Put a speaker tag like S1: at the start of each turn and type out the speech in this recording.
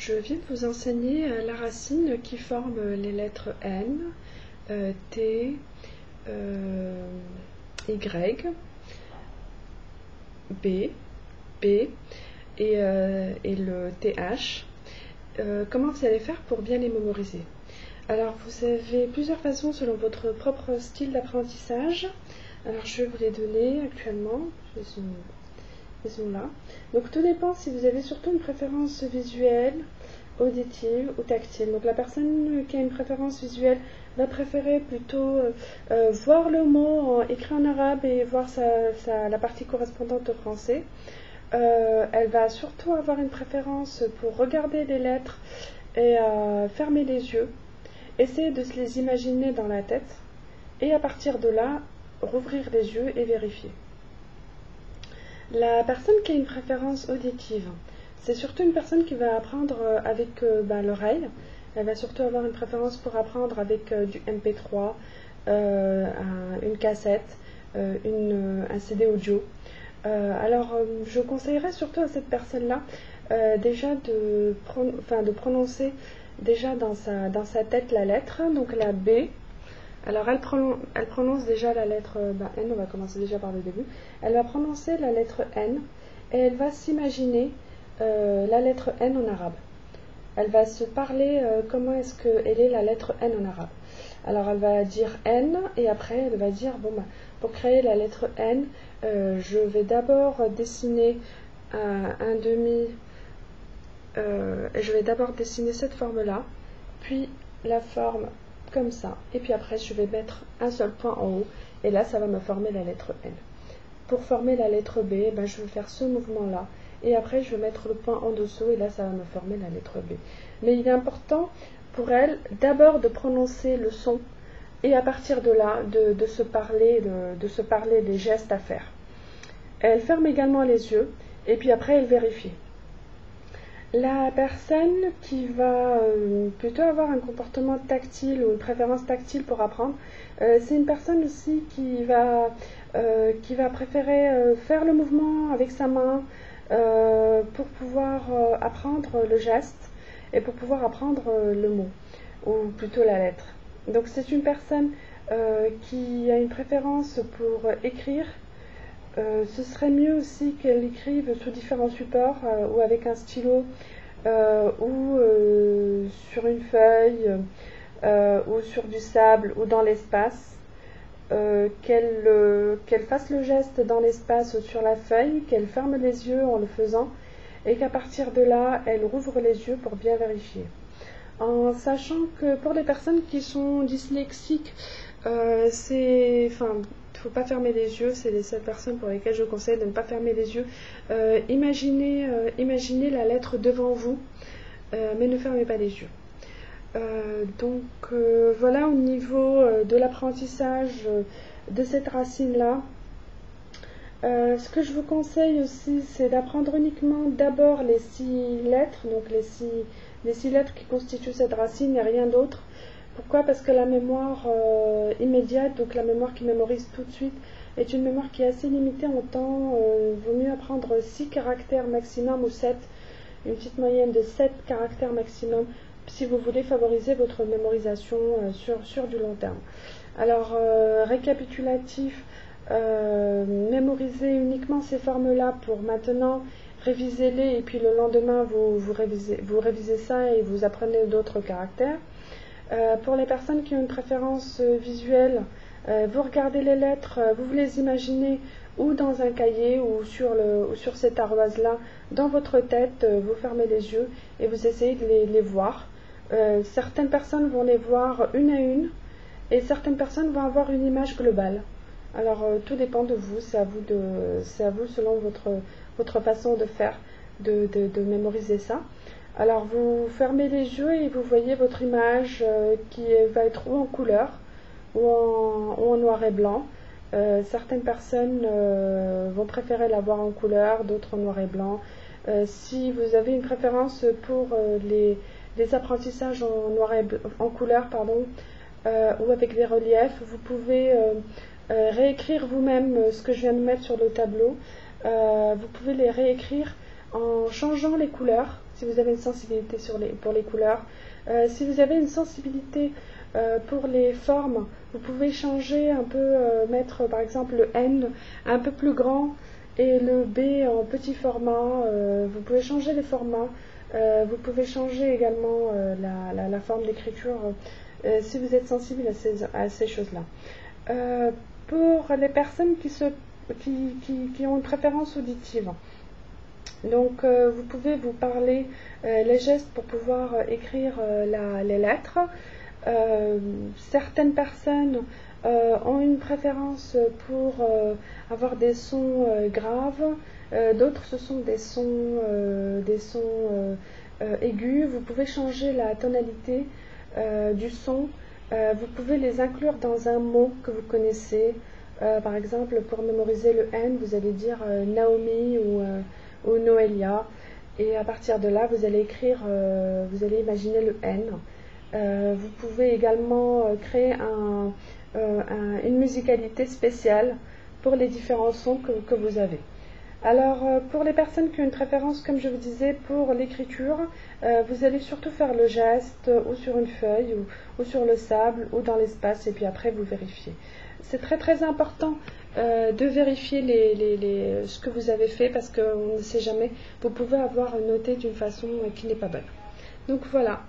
S1: Je viens de vous enseigner la racine qui forme les lettres N, T, Y, B, P et le TH. Comment vous allez faire pour bien les mémoriser? Alors, vous avez plusieurs façons selon votre propre style d'apprentissage. Alors, je vais vous les donner actuellement. Ils sont là. Donc, tout dépend si vous avez surtout une préférence visuelle, auditive ou tactile. Donc, la personne qui a une préférence visuelle va préférer plutôt voir le mot écrit en arabe et voir la partie correspondante au français. Elle va surtout avoir une préférence pour regarder les lettres et fermer les yeux, essayer de se les imaginer dans la tête et à partir de là, rouvrir les yeux et vérifier. La personne qui a une préférence auditive, c'est surtout une personne qui va apprendre avec l'oreille. Elle va surtout avoir une préférence pour apprendre avec du MP3, une cassette, un CD audio. Je conseillerais surtout à cette personne-là déjà de prononcer déjà dans sa tête la lettre, donc la B. Alors elle prononce déjà la lettre N, on va commencer déjà par le début. Elle va prononcer la lettre N et elle va s'imaginer la lettre N en arabe. Elle va se parler comment est-ce qu'elle est la lettre N en arabe. Alors elle va dire N et après elle va dire pour créer la lettre N, je vais d'abord dessiner un demi, je vais d'abord dessiner cette forme-là, puis la forme comme ça, et puis après je vais mettre un seul point en haut, et là ça va me former la lettre N. Pour former la lettre B, je vais faire ce mouvement-là, et après je vais mettre le point en dessous, et là ça va me former la lettre B. Mais il est important pour elle d'abord de prononcer le son, et à partir de là, de se parler des gestes à faire. Elle ferme également les yeux, et puis après elle vérifie. La personne qui va plutôt avoir un comportement tactile ou une préférence tactile pour apprendre, c'est une personne aussi qui va préférer faire le mouvement avec sa main pour pouvoir apprendre le geste et pour pouvoir apprendre le mot, ou plutôt la lettre. Donc c'est une personne qui a une préférence pour écrire. Ce serait mieux aussi qu'elle écrive sous différents supports ou avec un stylo ou sur une feuille ou sur du sable ou dans l'espace, qu'elle fasse le geste dans l'espace ou sur la feuille, qu'elle ferme les yeux en le faisant et qu'à partir de là, elle rouvre les yeux pour bien vérifier. En sachant que pour les personnes qui sont dyslexiques, il ne faut pas fermer les yeux, c'est les seules personnes pour lesquelles je conseille de ne pas fermer les yeux. Imaginez la lettre devant vous, mais ne fermez pas les yeux. Voilà au niveau de l'apprentissage de cette racine-là. Ce que je vous conseille aussi, c'est d'apprendre uniquement d'abord les 6 lettres, donc les six lettres qui constituent cette racine et rien d'autre. Pourquoi? Parce que la mémoire immédiate, donc la mémoire qui mémorise tout de suite, est une mémoire qui est assez limitée en temps. Vaut mieux apprendre 6 caractères maximum ou 7, une petite moyenne de 7 caractères maximum, si vous voulez favoriser votre mémorisation sur du long terme. Alors, récapitulatif, mémorisez uniquement ces formes-là pour maintenant, révisez-les et puis le lendemain, vous révisez ça et vous apprenez d'autres caractères. Pour les personnes qui ont une préférence visuelle, vous regardez les lettres, vous les imaginez ou dans un cahier ou sur cette ardoise-là, dans votre tête, vous fermez les yeux et vous essayez de les voir. Certaines personnes vont les voir une à une et certaines personnes vont avoir une image globale. Alors tout dépend de vous, c'est à vous selon votre façon de faire, de mémoriser ça. Alors vous fermez les yeux et vous voyez votre image qui va être ou en couleur ou en noir et blanc. Certaines personnes vont préférer la voir en couleur, d'autres en noir et blanc. Si vous avez une préférence pour les apprentissages en couleur, ou avec des reliefs, vous pouvez réécrire vous-même ce que je viens de mettre sur le tableau. Vous pouvez les réécrire en changeant les couleurs, si vous avez une sensibilité pour les couleurs. Si vous avez une sensibilité pour les formes, vous pouvez changer un peu, mettre par exemple le N un peu plus grand et le B en petit format. Vous pouvez changer les formats. Vous pouvez changer également la forme d'écriture si vous êtes sensible à ces choses-là. Pour les personnes qui ont une préférence auditive, donc vous pouvez vous parler les gestes pour pouvoir écrire les lettres. Certaines personnes ont une préférence pour avoir des sons graves, d'autres ce sont des sons aigus. Vous pouvez changer la tonalité du son. Vous pouvez les inclure dans un mot que vous connaissez. Par exemple, pour mémoriser le N, vous allez dire Naomi ou Noelia. Et à partir de là, vous allez vous allez imaginer le N. Vous pouvez également créer une musicalité spéciale pour les différents sons que vous avez. Alors, pour les personnes qui ont une préférence, comme je vous disais, pour l'écriture, vous allez surtout faire le geste ou sur une feuille ou sur le sable ou dans l'espace, et puis après vous vérifiez. C'est très très important de vérifier ce que vous avez fait, parce qu'on ne sait jamais, vous pouvez avoir noté d'une façon qui n'est pas bonne. Donc voilà.